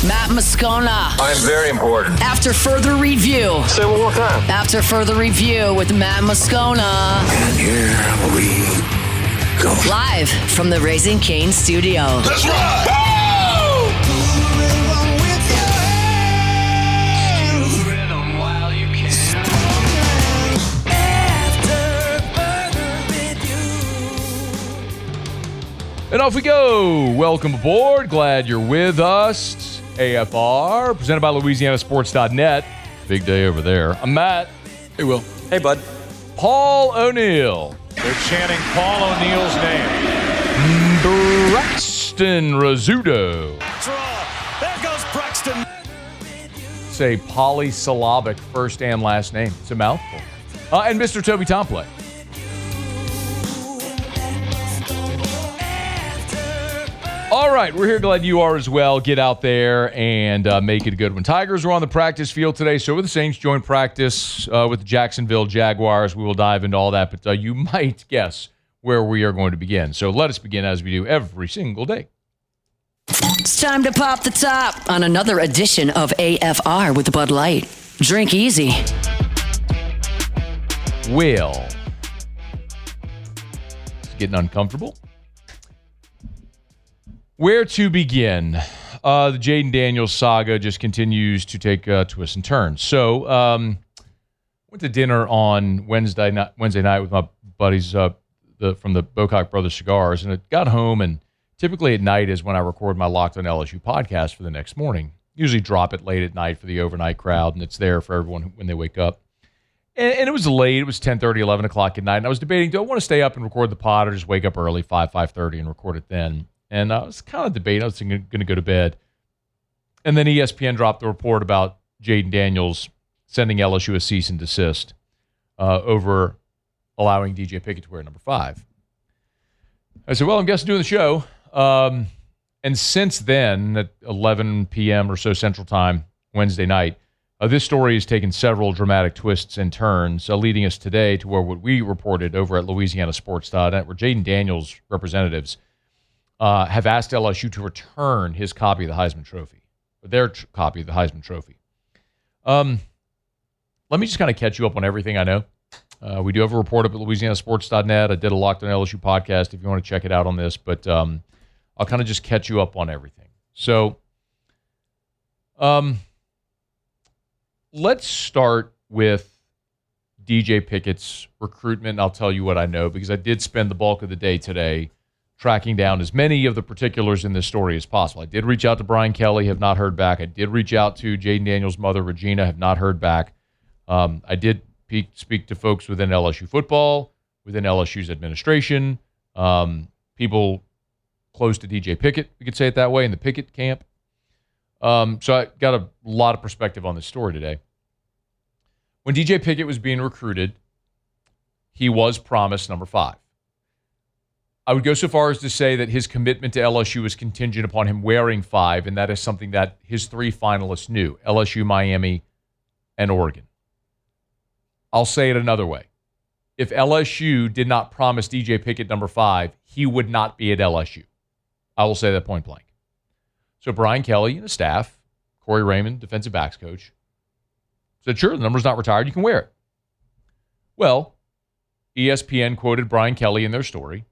Matt Moscona. I'm very important. After further review. Say it one more time. After further review with Matt Moscona. And here we go. Live from the Raising Cane studio. Let's ride! And off we go. Welcome aboard. Glad you're with us. AFR, presented by LouisianaSports.net. Big day over there. I'm Matt. Hey, Will. Hey, bud. Paul O'Neill. They're chanting Paul O'Neill's name. Braxton Rizzuto. There goes Braxton. Say polysyllabic first and last name. It's a mouthful. And Mr. Toby Tomplay. All right, we're here. Glad you are as well. Get out there and make it a good one. Tigers were on the practice field today, so the Saints joined practice with the Jacksonville Jaguars. We will dive into all that, but you might guess where we are going to begin. So let us begin as we do every single day. It's time to pop the top on another edition of AFR with Bud Light. Drink easy. Will. It's getting uncomfortable. Where to begin? The Jayden Daniels saga just continues to take twists and turns. So, went to dinner on Wednesday night with my buddies from the Bocock Brothers Cigars, and I got home, and typically at night is when I record my Locked on LSU podcast for the next morning. Usually drop it late at night for the overnight crowd, and it's there for everyone when they wake up. And it was late. It was 10:30, 11 o'clock at night, and I was debating, do I want to stay up and record the pod or just wake up early, 5:30, and record it then? And I was kind of debating. I was going to go to bed. And then ESPN dropped the report about Jayden Daniels sending LSU a cease and desist over allowing DJ Pickett to wear number 5. I said, well, I'm guessing doing the show. And since then, at 11 p.m. or so Central Time, Wednesday night, this story has taken several dramatic twists and turns, leading us today to where what we reported over at LouisianaSports.net, where Jayden Daniels representatives have asked LSU to return his copy of the Heisman Trophy, or their copy of the Heisman Trophy. Let me just kind of catch you up on everything I know. We do have a report up at LouisianaSports.net. I did a Locked on LSU podcast if you want to check it out on this, but I'll kind of just catch you up on everything. So let's start with DJ Pickett's recruitment, and I'll tell you what I know, because I did spend the bulk of the day today tracking down as many of the particulars in this story as possible. I did reach out to Brian Kelly, have not heard back. I did reach out to Jayden Daniels' mother, Regina, have not heard back. I did speak to folks within LSU football, within LSU's administration, people close to DJ Pickett, we could say it that way, in the Pickett camp. So I got a lot of perspective on this story today. When DJ Pickett was being recruited, he was promised number 5. I would go so far as to say that his commitment to LSU is contingent upon him wearing 5, and that is something that his 3 finalists knew: LSU, Miami, and Oregon. I'll say it another way. If LSU did not promise DJ Pickett number 5, he would not be at LSU. I will say that point blank. So Brian Kelly and the staff, Corey Raymond, defensive backs coach, said, sure, the number's not retired, you can wear it. Well, ESPN quoted Brian Kelly in their story,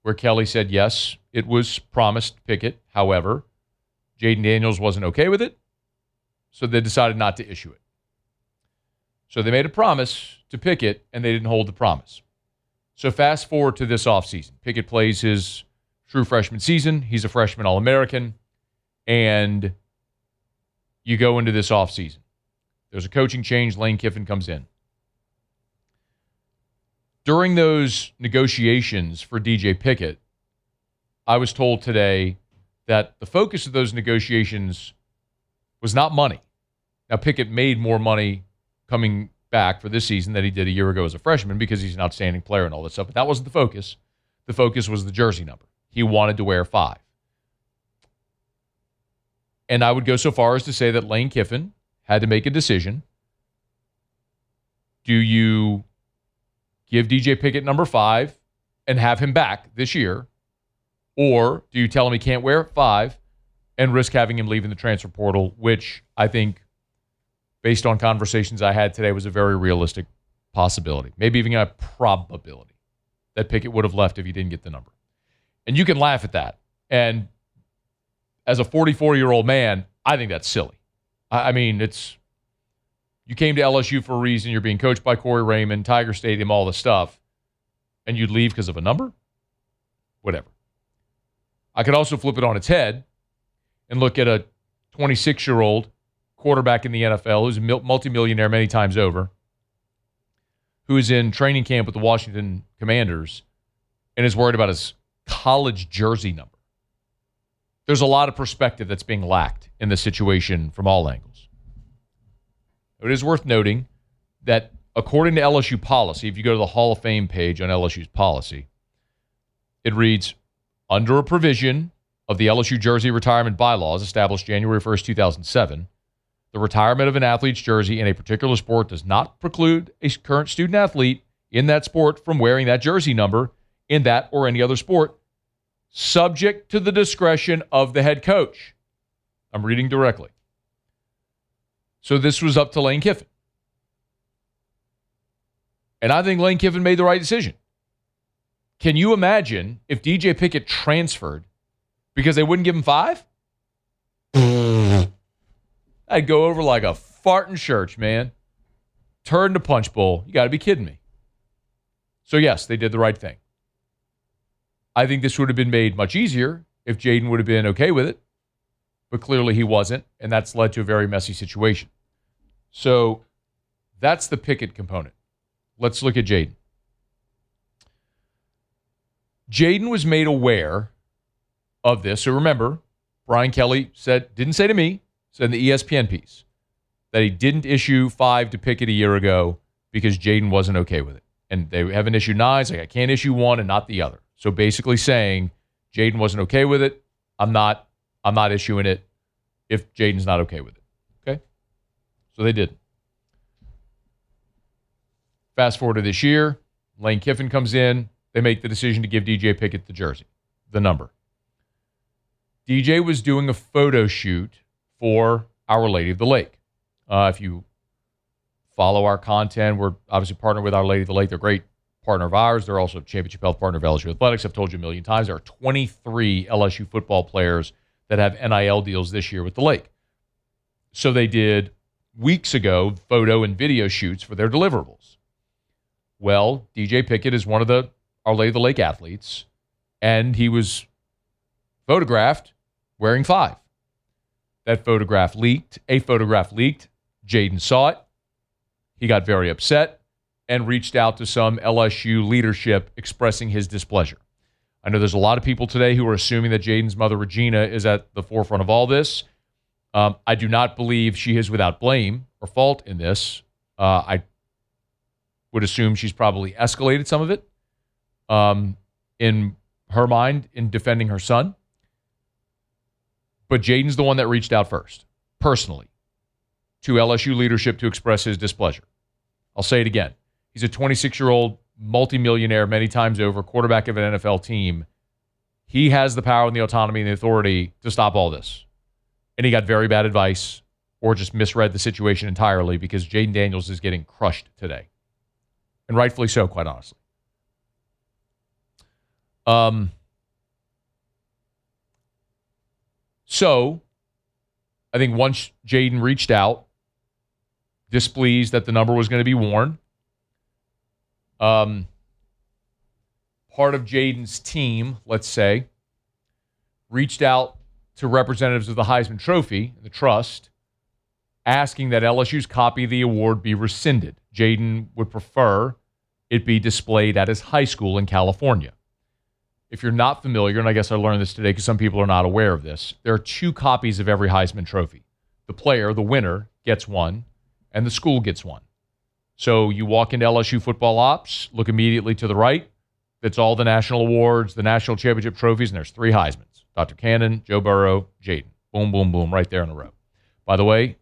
where Kelly said, yes, it was promised Pickett. However, Jayden Daniels wasn't okay with it, so they decided not to issue it. So they made a promise to Pickett, and they didn't hold the promise. So fast forward to this offseason. Pickett plays his true freshman season. He's a freshman All-American, and you go into this offseason. There's a coaching change. Lane Kiffin comes in. During those negotiations for DJ Pickett, I was told today that the focus of those negotiations was not money. Now, Pickett made more money coming back for this season than he did a year ago as a freshman because he's an outstanding player and all that stuff, but that wasn't the focus. The focus was the jersey number. He wanted to wear 5. And I would go so far as to say that Lane Kiffin had to make a decision. Do you give DJ Pickett number 5 and have him back this year? Or do you tell him he can't wear 5 and risk having him leaving the transfer portal, which I think, based on conversations I had today, was a very realistic possibility, maybe even a probability that Pickett would have left if he didn't get the number. And you can laugh at that. And as a 44-year-old man, I think that's silly. I mean, you came to LSU for a reason. You're being coached by Corey Raymond, Tiger Stadium, all this stuff, and you'd leave because of a number? Whatever. I could also flip it on its head and look at a 26-year-old quarterback in the NFL who's a multimillionaire many times over, who is in training camp with the Washington Commanders and is worried about his college jersey number. There's a lot of perspective that's being lacked in this situation from all angles. It is worth noting that according to LSU policy, if you go to the Hall of Fame page on LSU's policy, it reads, under a provision of the LSU jersey retirement bylaws established January 1st, 2007, the retirement of an athlete's jersey in a particular sport does not preclude a current student athlete in that sport from wearing that jersey number in that or any other sport, subject to the discretion of the head coach. I'm reading directly. So this was up to Lane Kiffin. And I think Lane Kiffin made the right decision. Can you imagine if DJ Pickett transferred because they wouldn't give him 5? I'd go over like a fart in church, man. Turn to punch bowl. You got to be kidding me. So yes, they did the right thing. I think this would have been made much easier if Jayden would have been okay with it, but clearly he wasn't, and that's led to a very messy situation. So that's the Pickett component. Let's look at Jayden. Jayden was made aware of this. So remember, Brian Kelly didn't say to me, said in the ESPN piece, that he didn't issue 5 to Pickett a year ago because Jayden wasn't okay with it. And they haven't issued 9. It's like, I can't issue one and not the other. So basically saying Jayden wasn't okay with it. I'm not issuing it if Jayden's not okay with it. Okay? So they did. Fast forward to this year, Lane Kiffin comes in. They make the decision to give DJ Pickett the jersey, the number. DJ was doing a photo shoot for Our Lady of the Lake. If you follow our content, we're obviously partnered with Our Lady of the Lake. They're a great partner of ours. They're also a championship health partner of LSU Athletics. I've told you a million times. There are 23 LSU football players that have NIL deals this year with the Lake. So they did, weeks ago, photo and video shoots for their deliverables. Well, DJ Pickett is one of the Our Lady of the Lake athletes, and he was photographed wearing 5. That photograph leaked. A photograph leaked. Jayden saw it. He got very upset and reached out to some LSU leadership expressing his displeasure. I know there's a lot of people today who are assuming that Jayden's mother, Regina, is at the forefront of all this. I do not believe she is without blame or fault in this. I would assume she's probably escalated some of it in her mind in defending her son. But Jayden's the one that reached out first, personally, to LSU leadership to express his displeasure. I'll say it again. He's a 26-year-old multimillionaire many times over, quarterback of an NFL team. He has the power and the autonomy and the authority to stop all this. And he got very bad advice or just misread the situation entirely because Jayden Daniels is getting crushed today. And rightfully so, quite honestly. So, I think once Jayden reached out, displeased that the number was going to be worn, part of Jayden's team, let's say, reached out to representatives of the Heisman Trophy, the trust, asking that LSU's copy of the award be rescinded. Jayden would prefer it be displayed at his high school in California. If you're not familiar, and I guess I learned this today because some people are not aware of this, there are 2 copies of every Heisman Trophy. The player, the winner, gets one, and the school gets one. So you walk into LSU football ops, look immediately to the right. That's all the national awards, the national championship trophies, and there's 3 Heismans. Dr. Cannon, Joe Burrow, Jayden. Boom, boom, boom, right there in a row. By the way,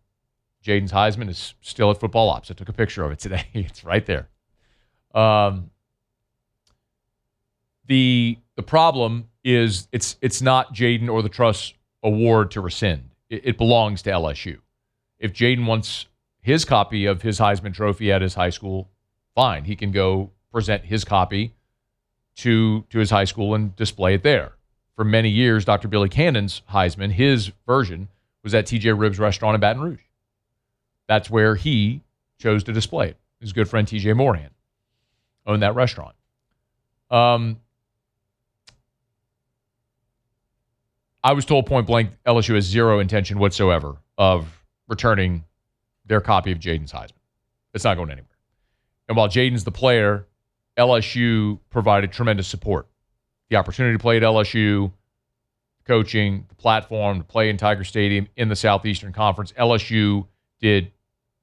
Jayden's Heisman is still at football ops. I took a picture of it today. It's right there. The problem is it's not Jayden or the trust's award to rescind. It belongs to LSU. If Jayden wants his copy of his Heisman Trophy at his high school, fine. He can go present his copy to his high school and display it there. For many years, Dr. Billy Cannon's Heisman, his version, was at TJ Ribs Restaurant in Baton Rouge. That's where he chose to display it. His good friend TJ Moorhan owned that restaurant. I was told point blank LSU has zero intention whatsoever of returning their copy of Jayden's Heisman. It's not going anywhere. And while Jayden's the player, LSU provided tremendous support. The opportunity to play at LSU, coaching, the platform to play in Tiger Stadium in the Southeastern Conference. LSU did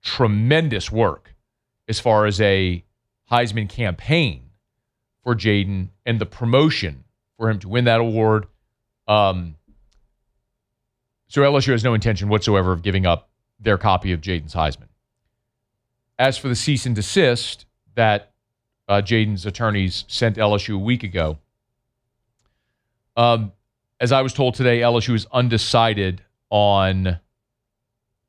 tremendous work as far as a Heisman campaign for Jayden and the promotion for him to win that award. So LSU has no intention whatsoever of giving up their copy of Jayden's Heisman. As for the cease and desist that Jayden's attorneys sent LSU a week ago, as I was told today, LSU is undecided on,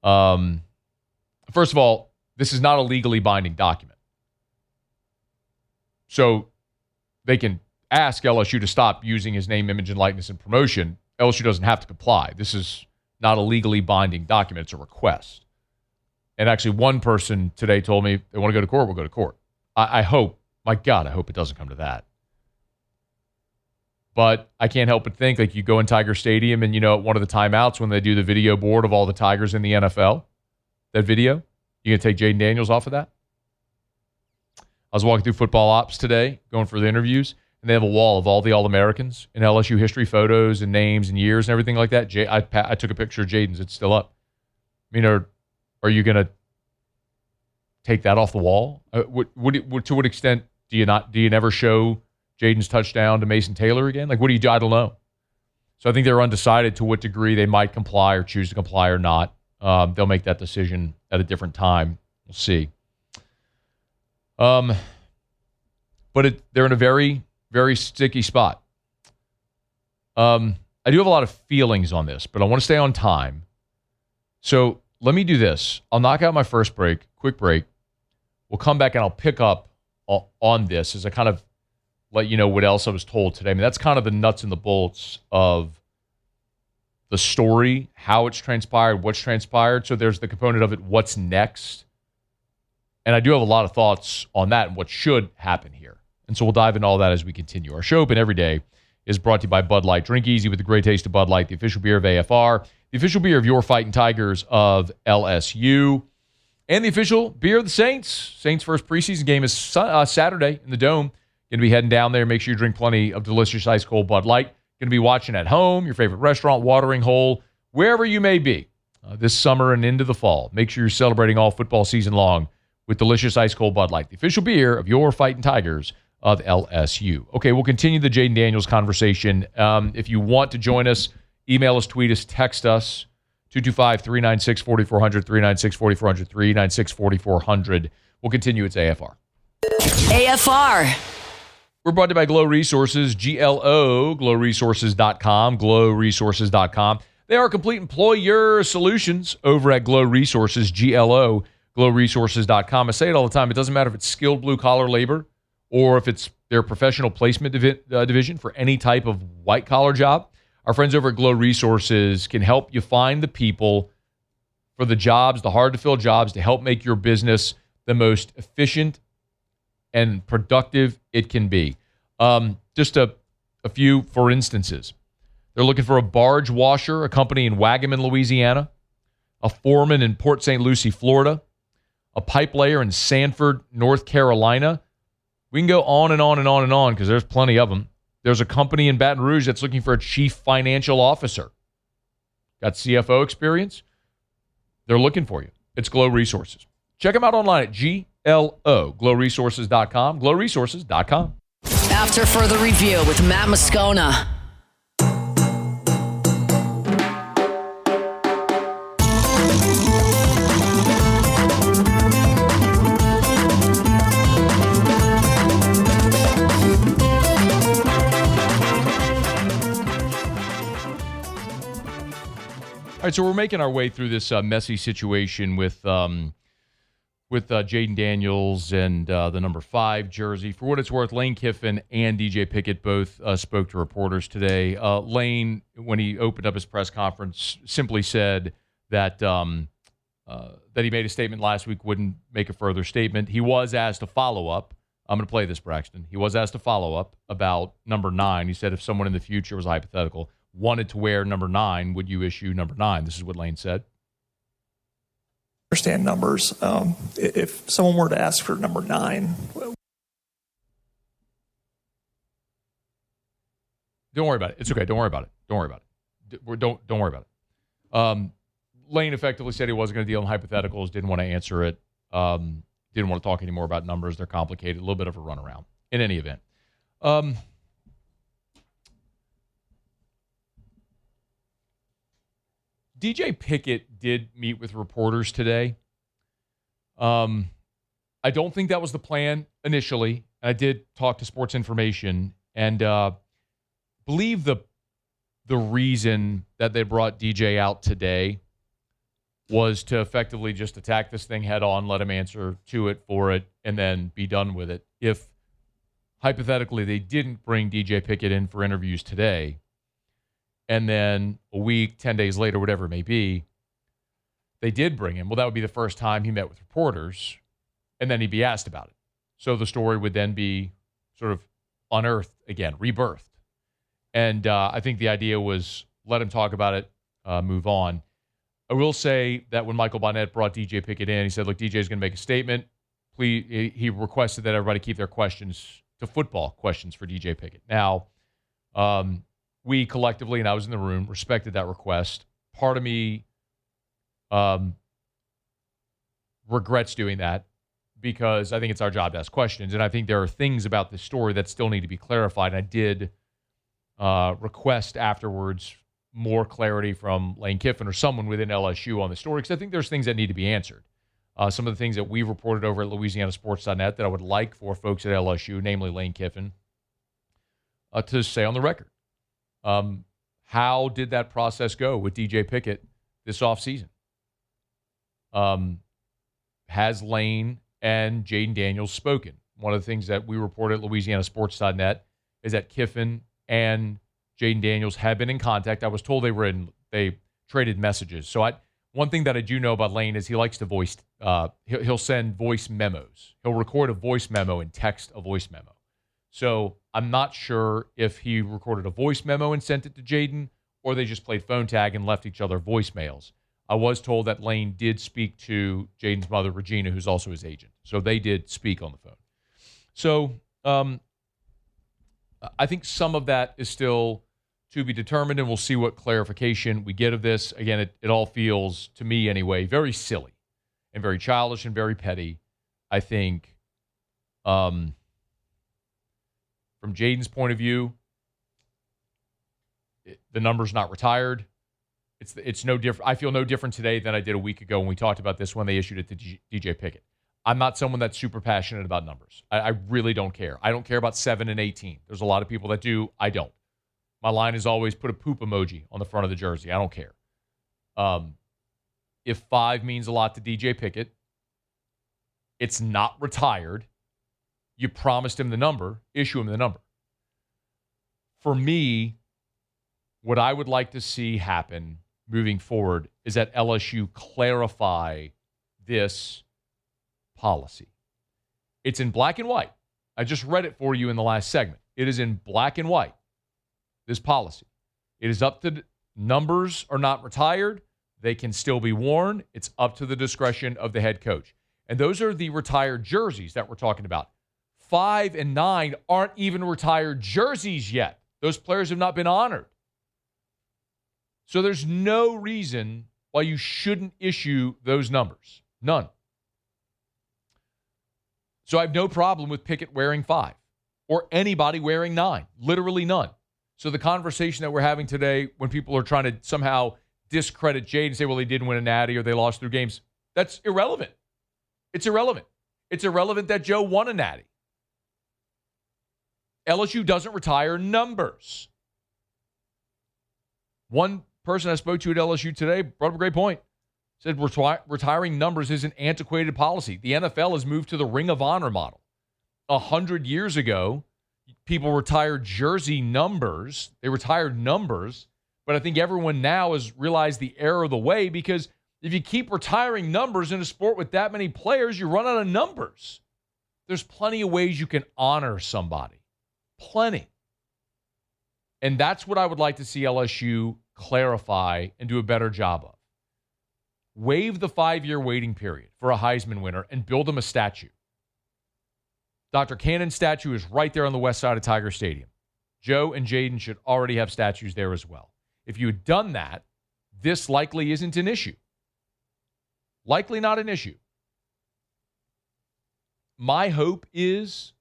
first of all, this is not a legally binding document. So they can ask LSU to stop using his name, image, and likeness in promotion. LSU doesn't have to comply. This is not a legally binding document. It's a request. And actually, one person today told me they want to go to court, we'll go to court. I hope, my God, I hope it doesn't come to that. But I can't help but think, like, you go in Tiger Stadium and, at one of the timeouts when they do the video board of all the Tigers in the NFL, that video, you going to take Jayden Daniels off of that? I was walking through football ops today, going for the interviews, and they have a wall of all the All-Americans and LSU history photos and names and years and everything like that. I took a picture of Jayden's. It's still up. I mean, are you going to take that off the wall? To what extent do you never show Jayden's touchdown to Mason Taylor again? Like, what do you do? I don't know. So I think they're undecided to what degree they might comply or choose to comply or not. They'll make that decision at a different time. We'll see. But they're in a very, very sticky spot. I do have a lot of feelings on this, but I want to stay on time. So let me do this. I'll knock out my first break, quick break. We'll come back and I'll pick up on this as I kind of let you know what else I was told today. I mean, that's kind of the nuts and the bolts of the story, how it's transpired, what's transpired. So there's the component of it, what's next. And I do have a lot of thoughts on that and what should happen here. And so we'll dive into all that as we continue. Our show open every day is brought to you by Bud Light. Drink easy with the great taste of Bud Light, the official beer of AFR, the official beer of your Fighting Tigers of LSU, and the official beer of the Saints. Saints' first preseason game is Saturday in the Dome. Going to be heading down there. Make sure you drink plenty of delicious ice cold Bud Light. Going to be watching at home, your favorite restaurant, watering hole, wherever you may be this summer and into the fall. Make sure you're celebrating all football season long with delicious ice cold Bud Light, the official beer of your Fighting Tigers of LSU. Okay, we'll continue the Jayden Daniels conversation. If you want to join us, email us, tweet us, text us, 225-396-4400, 396-4400, 396-4400. We'll continue. It's AFR. AFR. We're brought to you by Glow Resources, GLO, glowresources.com, glowresources.com. They are complete employer solutions over at Glow Resources, GLO, glowresources.com. I say it all the time. It doesn't matter if it's skilled blue-collar labor or if it's their professional placement division for any type of white-collar job. Our friends over at Glow Resources can help you find the people for the jobs, the hard-to-fill jobs, to help make your business the most efficient and productive it can be. Just a few for instances. They're looking for a barge washer, a company in Wagaman, Louisiana, a foreman in Port St. Lucie, Florida, a pipe layer in Sanford, North Carolina. We can go on and on and on and on because there's plenty of them. There's a company in Baton Rouge that's looking for a chief financial officer. Got CFO experience? They're looking for you. It's Glow Resources. Check them out online at GLO, glowresources.com, glowresources.com. After further review with Matt Moscona. right, so we're making our way through this messy situation with Jayden Daniels and the number 5 jersey. For what it's worth, Lane Kiffin and DJ Pickett both spoke to reporters today. Lane, when he opened up his press conference, simply said that that he made a statement last week, wouldn't make a further statement. He was asked a follow-up. I'm going to play this, Braxton. He was asked a follow-up about number 9. He said if someone in the future, was hypothetical, wanted to wear number 9, would you issue number 9? This is what Lane said. Understand numbers. If someone were to ask for number 9, don't worry about it. It's okay. Don't worry about it. Don't worry about it. Don't worry about it. Lane effectively said he wasn't going to deal in hypotheticals. Didn't want to answer it. Didn't want to talk anymore about numbers. They're complicated. A little bit of a runaround. In any event, DJ Pickett did meet with reporters today. I don't think that was the plan initially. I did talk to Sports Information and believe the reason that they brought DJ out today was to effectively just attack this thing head on, let him answer to it, for it, and then be done with it. If hypothetically they didn't bring DJ Pickett in for interviews today, and then a week, 10 days later, whatever it may be, they did bring him, well, that would be the first time he met with reporters, and then he'd be asked about it. So the story would then be sort of unearthed again, rebirthed. And I think the idea was let him talk about it, move on. I will say that when Michael Bonnet brought DJ Pickett in, he said, look, DJ's going to make a statement. Please, he requested that everybody keep their questions to football questions for DJ Pickett. Now, we collectively, and I was in the room, respected that request. Part of me regrets doing that because I think it's our job to ask questions, and I think there are things about this story that still need to be clarified. And I did request afterwards more clarity from Lane Kiffin or someone within LSU on the story, because I think there's things that need to be answered. Some of the things that we reported over at LouisianaSports.net that I would like for folks at LSU, namely Lane Kiffin, to say on the record. How did that process go with DJ Pickett this offseason? Has Lane and Jayden Daniels spoken? One of the things that we reported at LouisianaSports.net is that Kiffin and Jayden Daniels have been in contact. I was told they traded messages. So one thing that I do know about Lane is he likes to voice. He'll send voice memos. He'll record a voice memo and text a voice memo. So I'm not sure if he recorded a voice memo and sent it to Jayden, or they just played phone tag and left each other voicemails. I was told that Lane did speak to Jayden's mother, Regina, who's also his agent. So they did speak on the phone. So I think some of that is still to be determined, and we'll see what clarification we get of this. Again, it all feels, to me anyway, very silly and very childish and very petty. I think from Jayden's point of view, the number's not retired. It's no different. I feel no different today than I did a week ago when we talked about this when they issued it to DJ Pickett. I'm not someone that's super passionate about numbers. I really don't care. I don't care about 7 and 18. There's a lot of people that do. I don't. My line is always put a poop emoji on the front of the jersey. I don't care. If 5 means a lot to DJ Pickett, it's not retired. You promised him the number, issue him the number. For me, what I would like to see happen moving forward is that LSU clarify this policy. It's in black and white. I just read it for you in the last segment. It is in black and white, this policy. It is up to numbers are not retired. They can still be worn. It's up to the discretion of the head coach. And those are the retired jerseys that we're talking about. 5 and 9 aren't even retired jerseys yet. Those players have not been honored. So there's no reason why you shouldn't issue those numbers. None. So I have no problem with Pickett wearing 5 or anybody wearing 9. Literally none. So the conversation that we're having today when people are trying to somehow discredit Jade and say, well, they didn't win a natty or they lost 3 games, that's irrelevant. It's irrelevant. It's irrelevant that Joe won a natty. LSU doesn't retire numbers. One person I spoke to at LSU today brought up a great point. Said retiring numbers is an antiquated policy. The NFL has moved to the Ring of Honor model. 100 years ago, people retired jersey numbers. They retired numbers. But I think everyone now has realized the error of the way, because if you keep retiring numbers in a sport with that many players, you run out of numbers. There's plenty of ways you can honor somebody. Plenty. And that's what I would like to see LSU clarify and do a better job of. Waive the 5-year waiting period for a Heisman winner and build him a statue. Dr. Cannon's statue is right there on the west side of Tiger Stadium. Joe and Jayden should already have statues there as well. If you had done that, this likely isn't an issue. Likely not an issue. My hope is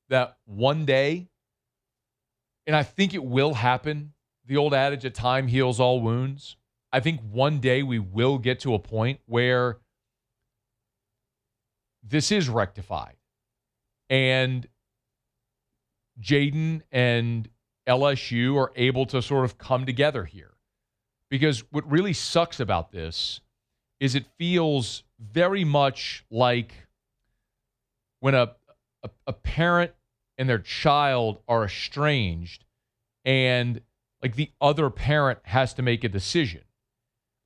that one day, and I think it will happen, the old adage that time heals all wounds, I think one day we will get to a point where this is rectified. And Jayden and LSU are able to sort of come together here. Because what really sucks about this is it feels very much like when a parent and their child are estranged and like the other parent has to make a decision.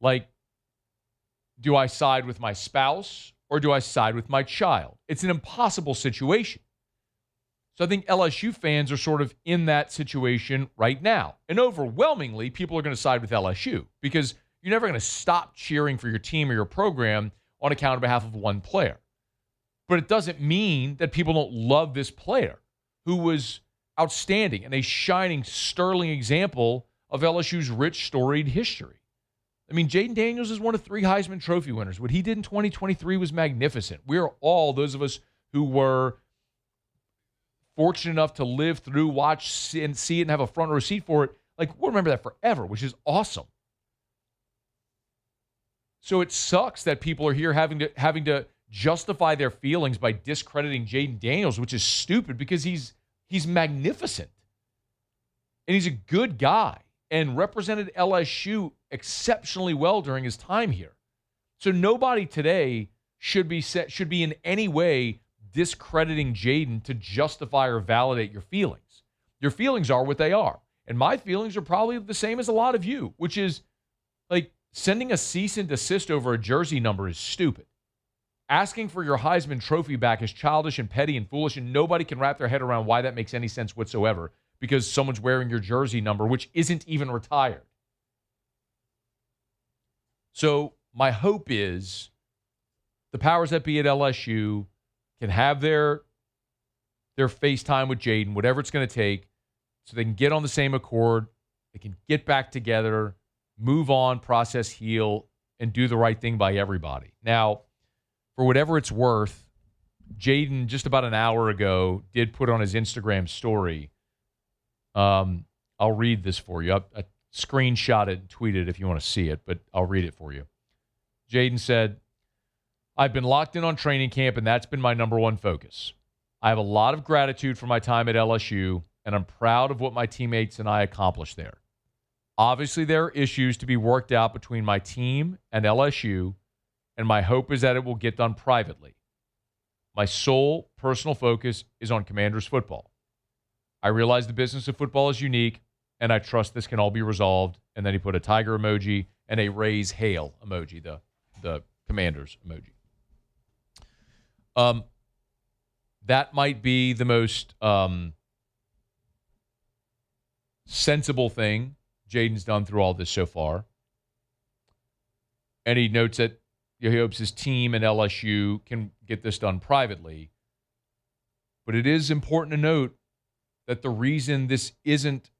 Like, do I side with my spouse or do I side with my child? It's an impossible situation. So I think LSU fans are sort of in that situation right now. And overwhelmingly, people are going to side with LSU because you're never going to stop cheering for your team or your program on account of behalf of one player. But it doesn't mean that people don't love this player who was outstanding and a shining, sterling example of LSU's rich, storied history. I mean, Jayden Daniels is one of 3 Heisman Trophy winners. What he did in 2023 was magnificent. We're all, those of us who were fortunate enough to live through, watch, and see it and have a front row seat for it, like, we'll remember that forever, which is awesome. So it sucks that people are here having to justify their feelings by discrediting Jayden Daniels, which is stupid because he's magnificent. And he's a good guy and represented LSU exceptionally well during his time here. So nobody today should be in any way discrediting Jayden to justify or validate your feelings. Your feelings are what they are. And my feelings are probably the same as a lot of you, which is like sending a cease and desist over a jersey number is stupid. Asking for your Heisman Trophy back is childish and petty and foolish, and nobody can wrap their head around why that makes any sense whatsoever because someone's wearing your jersey number, which isn't even retired. So my hope is the powers that be at LSU can have their FaceTime with Jayden, whatever it's going to take, so they can get on the same accord, they can get back together, move on, process, heal, and do the right thing by everybody. Now, for whatever it's worth, Jayden, just about an hour ago, did put on his Instagram story. I'll read this for you. I screenshot it and tweet it if you want to see it, but I'll read it for you. Jayden said, I've been locked in on training camp, and that's been my number one focus. I have a lot of gratitude for my time at LSU, and I'm proud of what my teammates and I accomplished there. Obviously, there are issues to be worked out between my team and LSU, and my hope is that it will get done privately. My sole personal focus is on Commanders football. I realize the business of football is unique, and I trust this can all be resolved. And then he put a tiger emoji and a raise hail emoji, the Commanders emoji. That might be the most sensible thing Jayden's done through all this so far. And he notes that he hopes his team and LSU can get this done privately. But it is important to note that the reason this isn't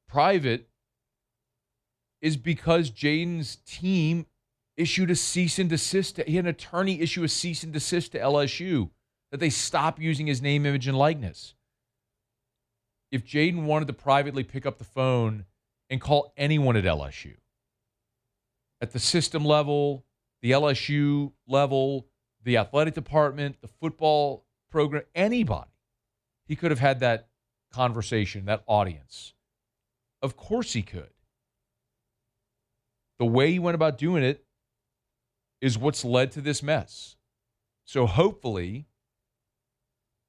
private is because Jayden's team issued a cease and desist. He had an attorney issue a cease and desist to LSU that they stop using his name, image, and likeness. If Jayden wanted to privately pick up the phone and call anyone at LSU, at the system level, the LSU level, the athletic department, the football program, anybody, he could have had that conversation, that audience. Of course he could. the way he went about doing it is what's led to this mess. So hopefully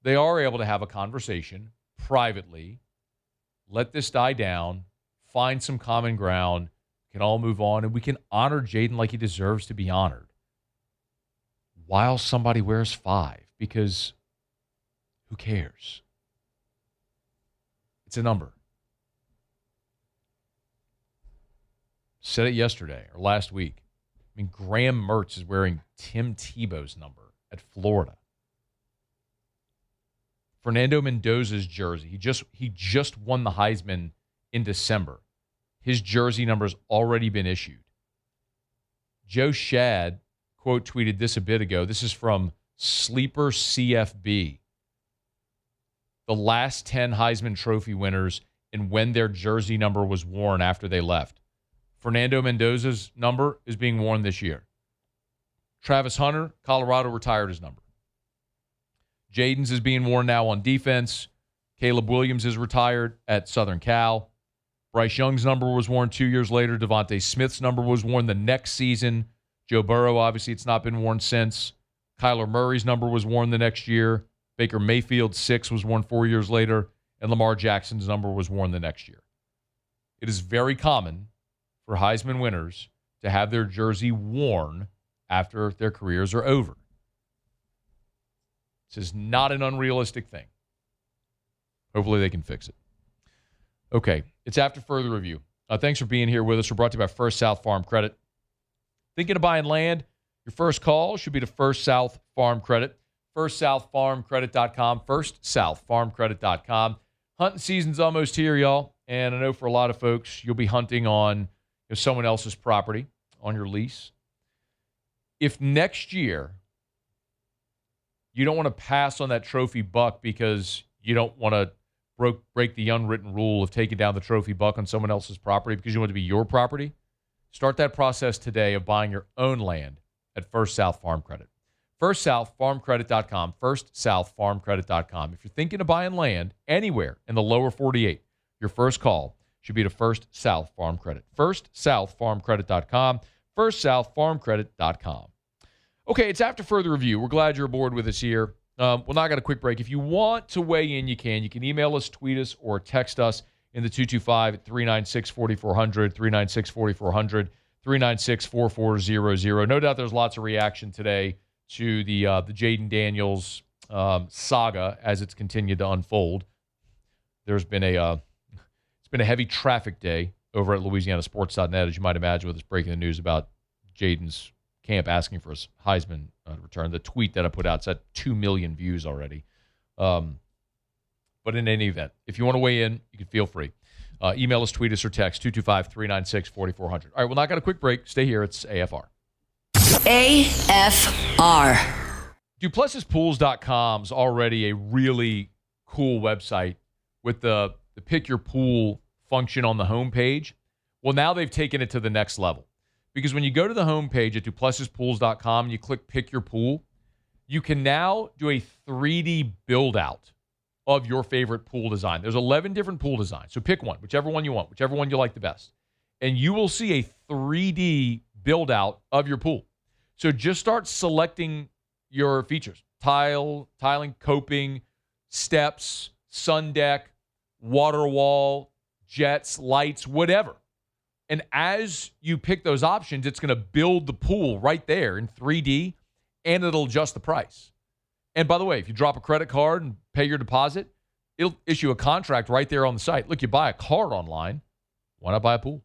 they are able to have a conversation privately, let this die down, find some common ground, can all move on, and we can honor Jayden like he deserves to be honored while somebody wears 5, because who cares? It's a number. Said it yesterday or last week. I mean, Graham Mertz is wearing Tim Tebow's number at Florida. Fernando Mendoza's jersey. He just won the Heisman in December. His jersey number has already been issued. Joe Shad, quote, tweeted this a bit ago. This is from Sleeper CFB. The last 10 Heisman Trophy winners and when their jersey number was worn after they left. Fernando Mendoza's number is being worn this year. Travis Hunter, Colorado, retired his number. Jayden's is being worn now on defense. Caleb Williams is retired at Southern Cal. Bryce Young's number was worn 2 years later. Devontae Smith's number was worn the next season. Joe Burrow, obviously, it's not been worn since. Kyler Murray's number was worn the next year. Baker Mayfield's 6 was worn 4 years later. And Lamar Jackson's number was worn the next year. It is very common for Heisman winners to have their jersey worn after their careers are over. This is not an unrealistic thing. Hopefully they can fix it. Okay, it's after further review. Thanks for being here with us. We're brought to you by First South Farm Credit. Thinking of buying land? Your first call should be to First South Farm Credit. FirstSouthFarmCredit.com. FirstSouthFarmCredit.com. Hunting season's almost here, y'all. And I know for a lot of folks, you'll be hunting on someone else's property on your lease. If next year you don't want to pass on that trophy buck because you don't want to break the unwritten rule of taking down the trophy buck on someone else's property because you want it to be your property, start that process today of buying your own land at First South Farm Credit. FirstSouthFarmCredit.com. FirstSouthFarmCredit.com. If you're thinking of buying land anywhere in the lower 48, your first call should be to First South Farm Credit. FirstSouthFarmCredit.com. FirstSouthFarmCredit.com. Okay, it's after further review. We're glad you're aboard with us here. We'll now got a quick break. If you want to weigh in, you can. You can email us, tweet us, or text us in the 225-396-4400, 396-4400, 396-4400. No doubt there's lots of reaction today to the Jayden Daniels saga as it's continued to unfold. There's been it's been a heavy traffic day over at LouisianaSports.net, as you might imagine, with us breaking the news about Jayden's camp asking for his Heisman return. The tweet that I put out's at 2 million views already. But in any event, if you want to weigh in, you can feel free. Email us, tweet us, or text 225-396-4400. All right, we'll knock out a quick break. Stay here. It's AFR. AFR. DuplessisPools.com is already a really cool website with the pick your pool function on the homepage. Well, now they've taken it to the next level. Because when you go to the homepage at DuplessisPools.com and you click pick your pool, you can now do a 3D build out of your favorite pool design. There's 11 different pool designs. So pick one, whichever one you want, whichever one you like the best. And you will see a 3D build out of your pool. So just start selecting your features. Tiling, coping, steps, sun deck, water wall, jets, lights, whatever. And as you pick those options, it's going to build the pool right there in 3D, and it'll adjust the price. And by the way, if you drop a credit card and pay your deposit, it'll issue a contract right there on the site. Look, you buy a card online. Why not buy a pool?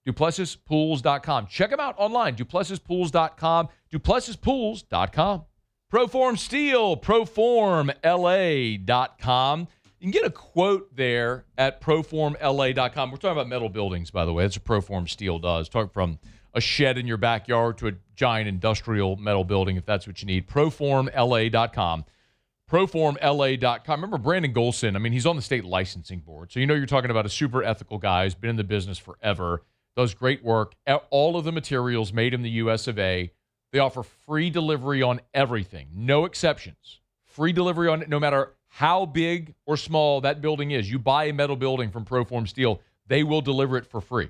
DuplessisPools.com. Check them out online. DuplessisPools.com. DuplessisPools.com. Proform Steel. ProformLA.com. You can get a quote there at ProformLA.com. We're talking about metal buildings, by the way. That's what Proform Steel does. Talk from a shed in your backyard to a giant industrial metal building, if that's what you need. ProformLA.com. ProformLA.com. Remember Brandon Golson? I mean, he's on the state licensing board. So you know you're talking about a super ethical guy who's been in the business forever, does great work. All of the materials made in the U.S. of A. They offer free delivery on everything. No exceptions. Free delivery on it, no matter how big or small that building is. You buy a metal building from Proform Steel, they will deliver it for free.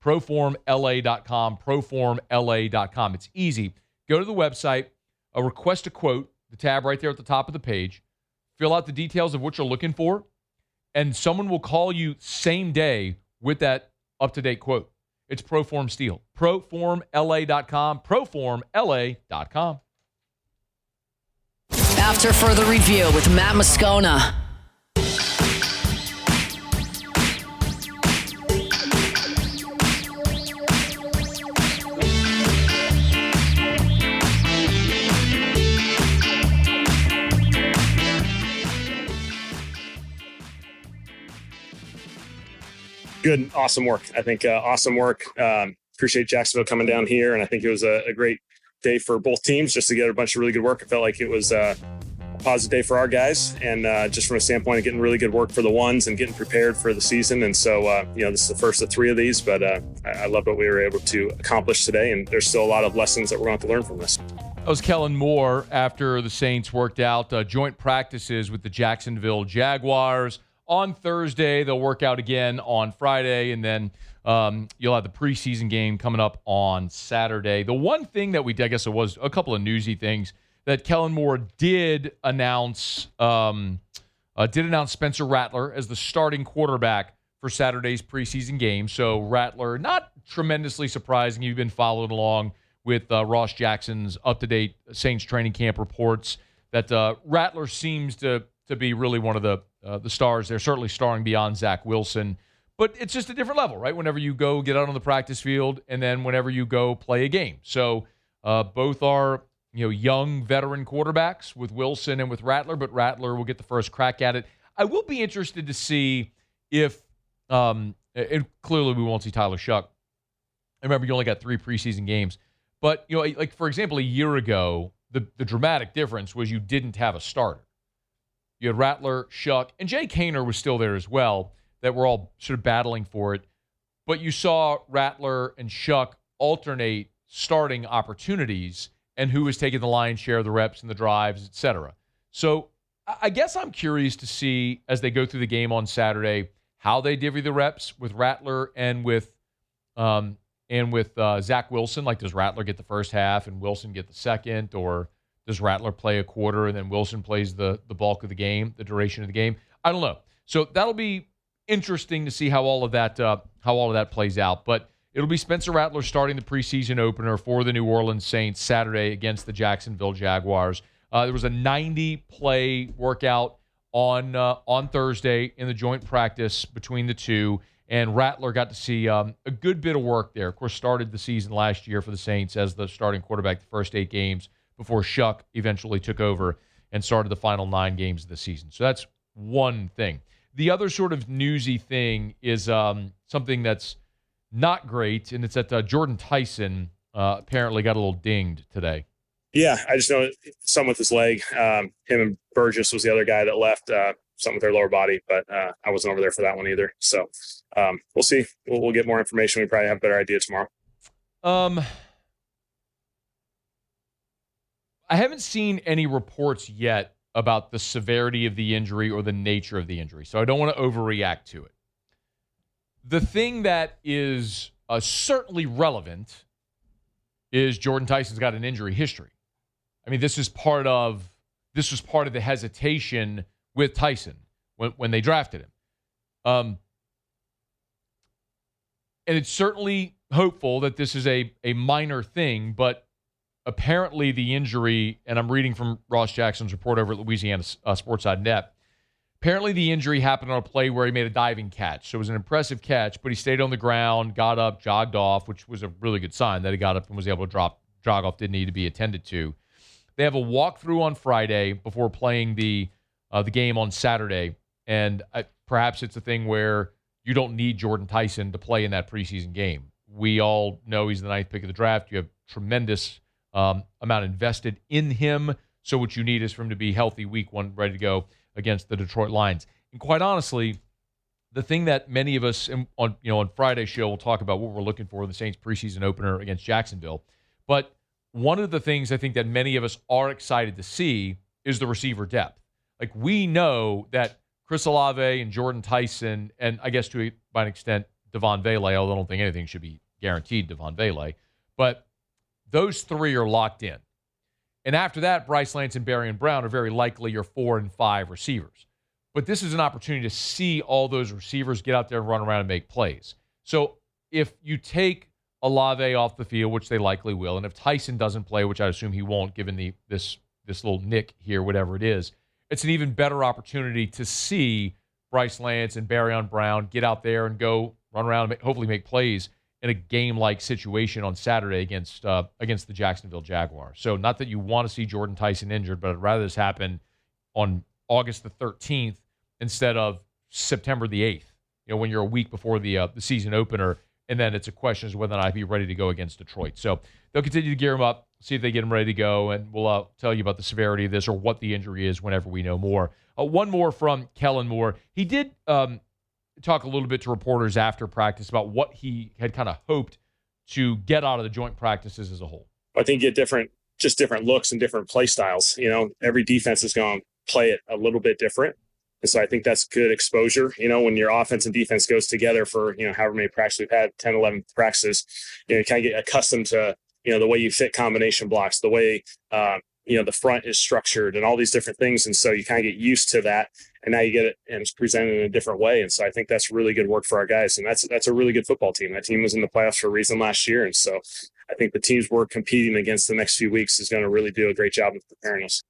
proformla.com, proformla.com. It's easy. Go to the website, request a quote, the tab right there at the top of the page, fill out the details of what you're looking for, and someone will call you same day with that up-to-date quote. It's Proform Steel. Proformla.com, proformla.com. After further review with Matt Moscona. Good, awesome work. I think awesome work. Appreciate Jacksonville coming down here, and I think it was a great day for both teams just to get a bunch of really good work. I felt like it was a positive day for our guys, and just from a standpoint of getting really good work for the ones and getting prepared for the season. And so, this is the first of 3 of these, but I love what we were able to accomplish today, and there's still a lot of lessons that we're going to have to learn from this. That was Kellen Moore after the Saints worked out joint practices with the Jacksonville Jaguars. On Thursday, they'll work out again on Friday, and then you'll have the preseason game coming up on Saturday. The one thing that I guess it was a couple of newsy things that Kellen Moore did announce Spencer Rattler as the starting quarterback for Saturday's preseason game. So Rattler, not tremendously surprising. You've been following along with Ross Jackson's up-to-date Saints training camp reports that Rattler seems to be really one of the stars. They're certainly starring beyond Zach Wilson. But it's just a different level, right? Whenever you go get out on the practice field and then whenever you go play a game. So both are young veteran quarterbacks with Wilson and with Rattler, but Rattler will get the first crack at it. I will be interested to see if, and clearly we won't see Tyler Shuck. I remember you only got 3 preseason games. But, like for example, a year ago, the dramatic difference was you didn't have a starter. You had Rattler, Shuck, and Jay Kaner was still there as well, that were all sort of battling for it. But you saw Rattler and Shuck alternate starting opportunities and who was taking the lion's share of the reps and the drives, et cetera. So I guess I'm curious to see, as they go through the game on Saturday, how they divvy the reps with Rattler and with Zach Wilson. Like, does Rattler get the first half and Wilson get the second, or does Rattler play a quarter and then Wilson plays the bulk of the game, the duration of the game? I don't know. So that'll be interesting to see how all of that plays out. But it'll be Spencer Rattler starting the preseason opener for the New Orleans Saints Saturday against the Jacksonville Jaguars. There was a 90-play workout on Thursday in the joint practice between the two, and Rattler got to see a good bit of work there. Of course, started the season last year for the Saints as the starting quarterback the first 8 games before Shuck eventually took over and started the final 9 games of the season. So that's one thing. The other sort of newsy thing is something that's not great, and it's that Jordan Tyson apparently got a little dinged today. Yeah, I just know something with his leg. Him and Burgess was the other guy that left, something with their lower body, but I wasn't over there for that one either. So we'll see. We'll get more information. We probably have a better idea tomorrow. I haven't seen any reports yet about the severity of the injury or the nature of the injury, so I don't want to overreact to it. The thing that is certainly relevant is Jordan Tyson's got an injury history. I mean, this was part of the hesitation with Tyson when they drafted him. And it's certainly hopeful that this is a minor thing, but apparently the injury, and I'm reading from Ross Jackson's report over at Louisiana Sports.net, apparently the injury happened on a play where he made a diving catch. So it was an impressive catch, but he stayed on the ground, got up, jogged off, which was a really good sign that he got up and was able to jog off, didn't need to be attended to. They have a walkthrough on Friday before playing the game on Saturday, and perhaps it's a thing where you don't need Jordan Tyson to play in that preseason game. We all know he's the 9th pick of the draft. You have tremendous amount invested in him. So what you need is for him to be healthy week 1, ready to go against the Detroit Lions. And quite honestly, the thing that many of us on Friday's show will talk about what we're looking for in the Saints preseason opener against Jacksonville. But one of the things I think that many of us are excited to see is the receiver depth. Like, we know that Chris Olave and Jordan Tyson, and I guess by an extent Devon Vele, although I don't think anything should be guaranteed Devon Vele. But those three are locked in. And after that, Bryce Lance and Barry and Brown are very likely your 4 and 5 receivers. But this is an opportunity to see all those receivers get out there and run around and make plays. So if you take Olave off the field, which they likely will, and if Tyson doesn't play, which I assume he won't given this little nick here, whatever it is, it's an even better opportunity to see Bryce Lance and Barry Brown get out there and go run around and hopefully make plays in a game-like situation on Saturday against the Jacksonville Jaguars. So not that you want to see Jordan Tyson injured, but I'd rather this happen on August the 13th instead of September the 8th, when you're a week before the season opener, and then it's a question as to whether or not I'd be ready to go against Detroit. So they'll continue to gear him up, see if they get him ready to go, and we'll tell you about the severity of this or what the injury is whenever we know more. One more from Kellen Moore. He did talk a little bit to reporters after practice about what he had kind of hoped to get out of the joint practices as a whole. I think you get different looks and different play styles. Every defense is going to play it a little bit different. And so I think that's good exposure. When your offense and defense goes together for, however many practices we've had, 10, 11 practices, you kind of get accustomed to, the way you fit combination blocks, the way, the front is structured and all these different things. And so you kind of get used to that. And now you get it and it's presented in a different way. And so I think that's really good work for our guys. And that's a really good football team. That team was in the playoffs for a reason last year. And so I think the teams we're competing against the next few weeks is going to really do a great job of preparing us.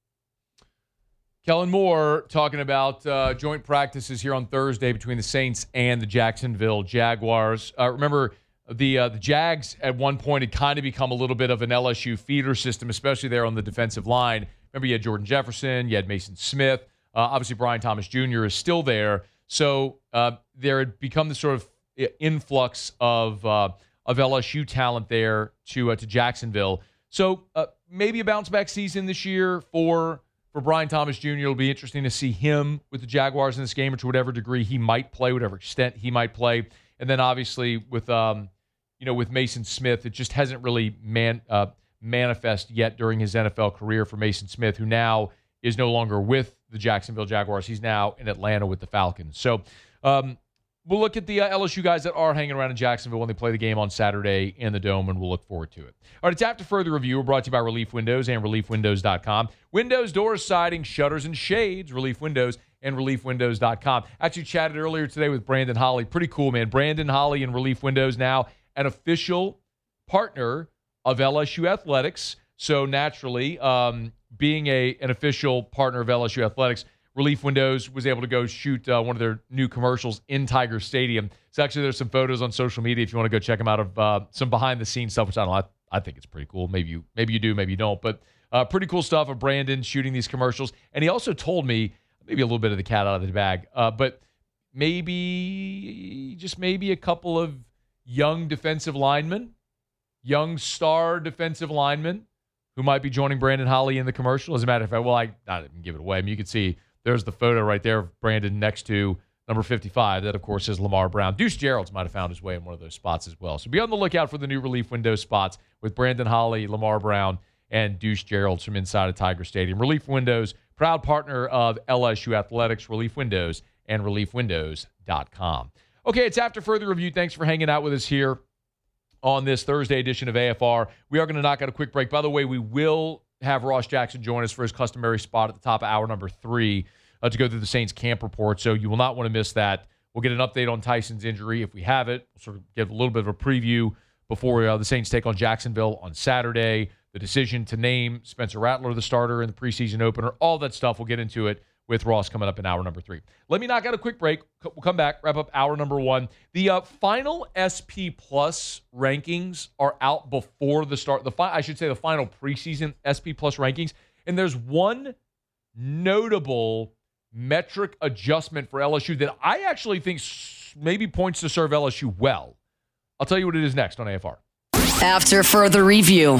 Kellen Moore talking about joint practices here on Thursday between the Saints and the Jacksonville Jaguars. Remember, the Jags at one point had kind of become a little bit of an LSU feeder system, especially there on the defensive line. Remember, you had Jordan Jefferson, you had Mason Smith. Obviously, Brian Thomas Jr. is still there. So there had become this sort of influx of LSU talent there to Jacksonville. So maybe a bounce-back season this year for Brian Thomas Jr. It'll be interesting to see him with the Jaguars in this game, or to whatever degree he might play, whatever extent he might play. And then obviously with Mason Smith, it just hasn't really manifest yet during his NFL career for Mason Smith, who now is no longer with the Jacksonville Jaguars. He's now in Atlanta with the Falcons. So we'll look at the LSU guys that are hanging around in Jacksonville when they play the game on Saturday in the Dome, and we'll look forward to it. All right, it's After Further Review. We're brought to you by Relief Windows and ReliefWindows.com. Windows, doors, siding, shutters, and shades. Relief Windows and ReliefWindows.com. Actually chatted earlier today with Brandon Holly. Pretty cool, man. Brandon Holly and Relief Windows now an official partner of LSU Athletics. So naturally, being an official partner of LSU Athletics, Relief Windows was able to go shoot one of their new commercials in Tiger Stadium. So actually, there's some photos on social media if you want to go check them out of some behind-the-scenes stuff, which I think it's pretty cool. Maybe you do, maybe you don't. But pretty cool stuff of Brandon shooting these commercials. And he also told me, maybe a little bit of the cat out of the bag, but maybe a couple of young star defensive linemen who might be joining Brandon Holly in the commercial. As a matter of fact, I didn't give it away. I mean, you can see there's the photo right there of Brandon next to number 55. That, of course, is Lamar Brown. Deuce Gerald's might have found his way in one of those spots as well. So be on the lookout for the new Relief Windows spots with Brandon Holly, Lamar Brown, and Deuce Gerald from inside of Tiger Stadium. Relief Windows, proud partner of LSU Athletics, Relief Windows, and ReliefWindows.com. Okay, it's After Further Review. Thanks for hanging out with us here on this Thursday edition of AFR. We are going to knock out a quick break. By the way, we will have Ross Jackson join us for his customary spot at the top of hour number 3 to go through the Saints camp report, so you will not want to miss that. We'll get an update on Tyson's injury if we have it. We'll sort of give a little bit of a preview before the Saints take on Jacksonville on Saturday, the decision to name Spencer Rattler the starter in the preseason opener, all that stuff. We'll get into it with Ross coming up in hour number 3. Let me knock out a quick break. We'll come back, wrap up hour number 1. The final SP Plus rankings are out before the start. The final preseason SP Plus rankings. And there's one notable metric adjustment for LSU that I actually think maybe points to serve LSU well. I'll tell you what it is next on AFR. After Further Review.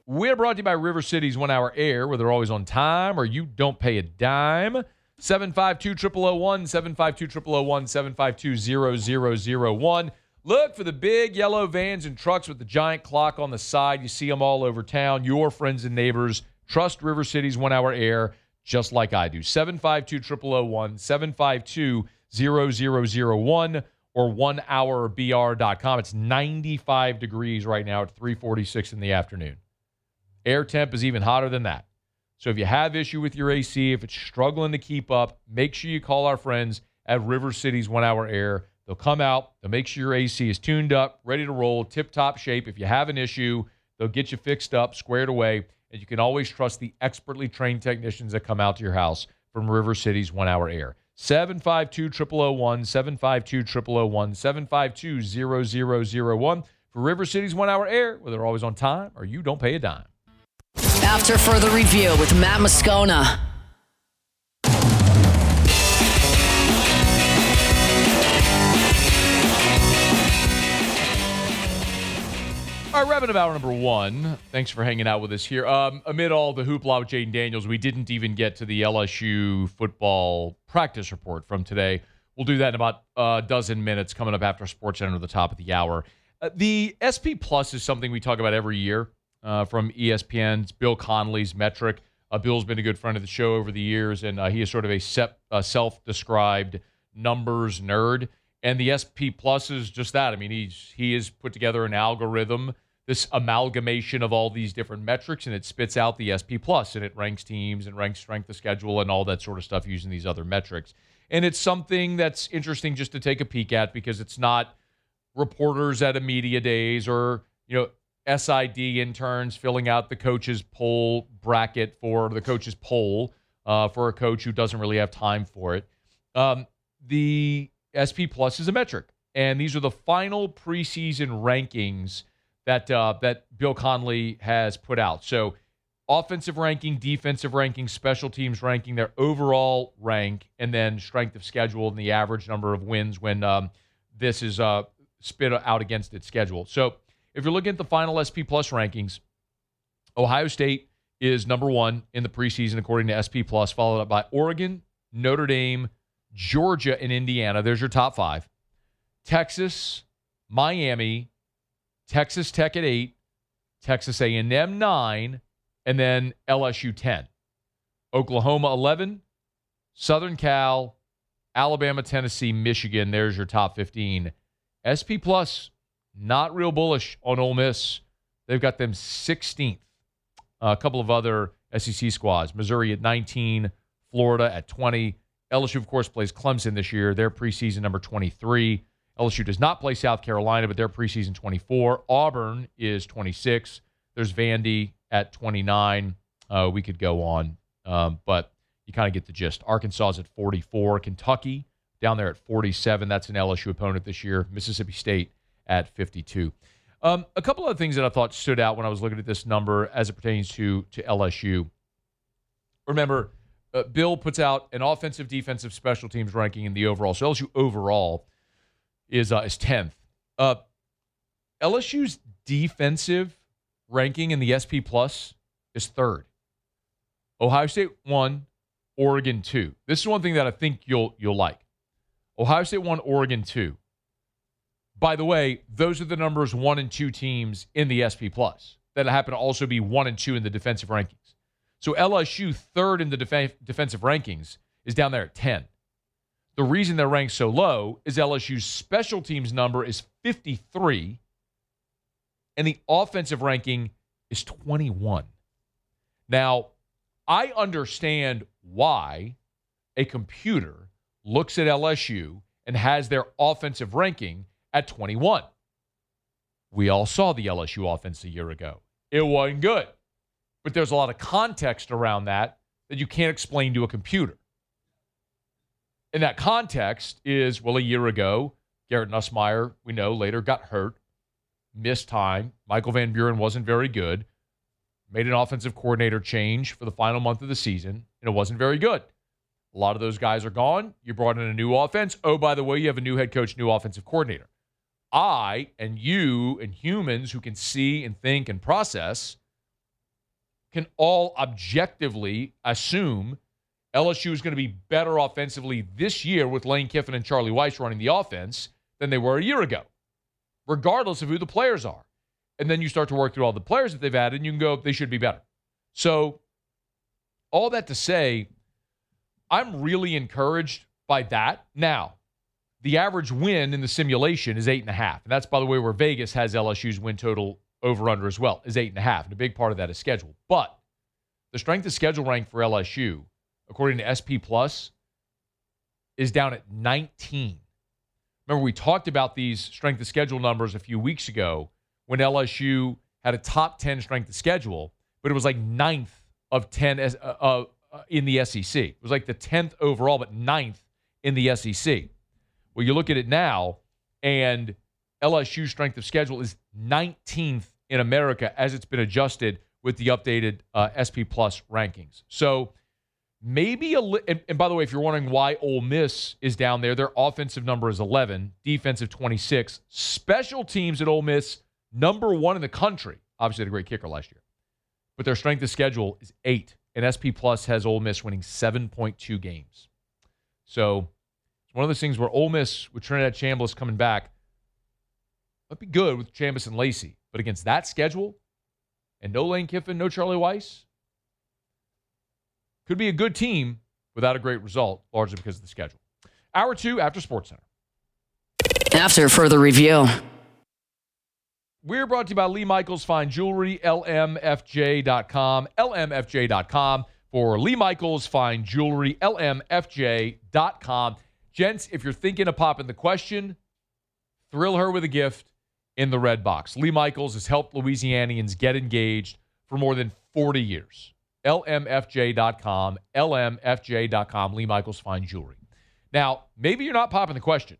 We're brought to you by River City's 1 Hour Air, where they're always on time or you don't pay a dime. 752-0001, 752-0001, 752-0001. Look for the big yellow vans and trucks with the giant clock on the side. You see them all over town. Your friends and neighbors trust River City's 1 Hour Air just like I do. 752-0001, 752-0001, or 1hourbr.com. It's 95 degrees right now at 3:46 in the afternoon. Air temp is even hotter than that. So if you have issue with your AC, if it's struggling to keep up, make sure you call our friends at River City's 1 Hour Air. They'll come out. They'll make sure your AC is tuned up, ready to roll, tip-top shape. If you have an issue, they'll get you fixed up, squared away, and you can always trust the expertly trained technicians that come out to your house from River City's 1 Hour Air. 752-0001, 752-0001, 752-0001 for River City's 1 Hour Air, where they're always on time or you don't pay a dime. After further review with Matt Moscona. All right, wrapping up hour number one. Thanks for hanging out with us here. Amid all the hoopla with Jayden Daniels, we didn't even get to the LSU football practice report from today. We'll do that in about a dozen minutes coming up after SportsCenter at the top of the hour. The SP Plus is something we talk about every year from ESPN's Bill Connolly's metric. Bill's been a good friend of the show over the years, and he is sort of a self-described numbers nerd. And the SP Plus is just that. I mean, he has put together an algorithm, this amalgamation of all these different metrics, and it spits out the SP Plus, and it ranks teams and ranks strength of schedule and all that sort of stuff using these other metrics. And it's something that's interesting just to take a peek at because it's not reporters at a media days or, SID interns filling out the coach's poll bracket for the coach's poll for a coach who doesn't really have time for it. The SP Plus is a metric, and these are the final preseason rankings that Bill Connolly has put out. So offensive ranking, defensive ranking, special teams ranking, their overall rank, and then strength of schedule and the average number of wins when this is spit out against its schedule. So if you're looking at the final SP Plus rankings, Ohio State is number one in the preseason according to SP Plus, followed up by Oregon, Notre Dame, Georgia, and Indiana. There's your top five. Texas, Miami, Texas Tech at 8, Texas A&M 9, and then LSU 10. Oklahoma 11, Southern Cal, Alabama, Tennessee, Michigan. There's your top 15. SP Plus, not real bullish on Ole Miss. They've got them 16th. A couple of other SEC squads. Missouri at 19, Florida at 20. LSU, of course, plays Clemson this year. Their preseason number 23. LSU does not play South Carolina, but their preseason 24. Auburn is 26. There's Vandy at 29. We could go on, but you kind of get the gist. Arkansas is at 44. Kentucky down there at 47. That's an LSU opponent this year. Mississippi State at 52. A couple of things that I thought stood out when I was looking at this number as it pertains to LSU. Remember, Bill puts out an offensive, defensive, special teams ranking in the overall. So LSU overall is 10th. LSU's defensive ranking in the SP Plus is 3rd. Ohio State 1, Oregon 2. This is one thing that I think you'll like. Ohio State 1, Oregon 2. By the way, those are the numbers 1 and 2 teams in the SP Plus that happen to also be 1 and 2 in the defensive rankings. So LSU 3rd in the defensive rankings is down there at 10. The reason they're ranked so low is LSU's special teams number is 53, and the offensive ranking is 21. Now, I understand why a computer looks at LSU and has their offensive ranking at 21. We all saw the LSU offense a year ago. It wasn't good. But there's a lot of context around that you can't explain to a computer. And that context is, well, a year ago, Garrett Nussmeier, we know, later got hurt, missed time. Michael Van Buren wasn't very good. Made an offensive coordinator change for the final month of the season, and it wasn't very good. A lot of those guys are gone. You brought in a new offense. Oh, by the way, you have a new head coach, new offensive coordinator. I and you and humans who can see and think and process can all objectively assume LSU is going to be better offensively this year with Lane Kiffin and Charlie Weiss running the offense than they were a year ago, regardless of who the players are. And then you start to work through all the players that they've added, and you can go, they should be better. So all that to say, I'm really encouraged by that. Now, the average win in the simulation is 8.5. And that's, by the way, where Vegas has LSU's win total over-under as well, is 8.5. And a big part of that is schedule. But the strength of schedule rank for LSU, according to SP Plus, is down at 19. Remember, we talked about these strength of schedule numbers a few weeks ago when LSU had a top 10 strength of schedule, but it was like 9th of 10 in the SEC. It was like the 10th overall, but 9th in the SEC. Well, you look at it now, and LSU's strength of schedule is 19th in America as it's been adjusted with the updated SP Plus rankings. So maybe and by the way, if you're wondering why Ole Miss is down there, their offensive number is 11, defensive 26. Special teams at Ole Miss, number 1 in the country. Obviously, had a great kicker last year. But their strength of schedule is 8, and SP Plus has Ole Miss winning 7.2 games. So it's one of those things where Ole Miss, with Trinidad Chambliss coming back, might be good with Chambliss and Lacey. But against that schedule, and no Lane Kiffin, no Charlie Weiss, could be a good team without a great result, largely because of the schedule. Hour 2 after SportsCenter. After further review. We're brought to you by Lee Michaels Fine Jewelry, lmfj.com, lmfj.com for Lee Michaels Fine Jewelry, lmfj.com. Gents, if you're thinking of popping the question, thrill her with a gift in the red box. Lee Michaels has helped Louisianians get engaged for more than 40 years. lmfj.com, lmfj.com, Lee Michaels Fine Jewelry. Now, maybe you're not popping the question.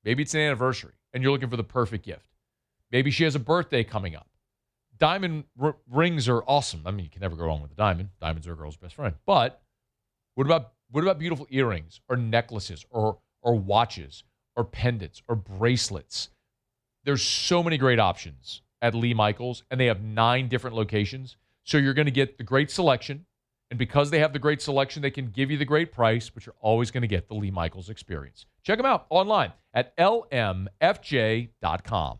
Maybe it's an anniversary, and you're looking for the perfect gift. Maybe she has a birthday coming up. Diamond rings are awesome. I mean, you can never go wrong with a diamond. Diamonds are a girl's best friend. But what about beautiful earrings or necklaces or watches or pendants or bracelets? There's so many great options at Lee Michaels, and they have 9 different locations. So you're going to get the great selection. And because they have the great selection, they can give you the great price, but you're always going to get the Lee Michaels experience. Check them out online at lmfj.com.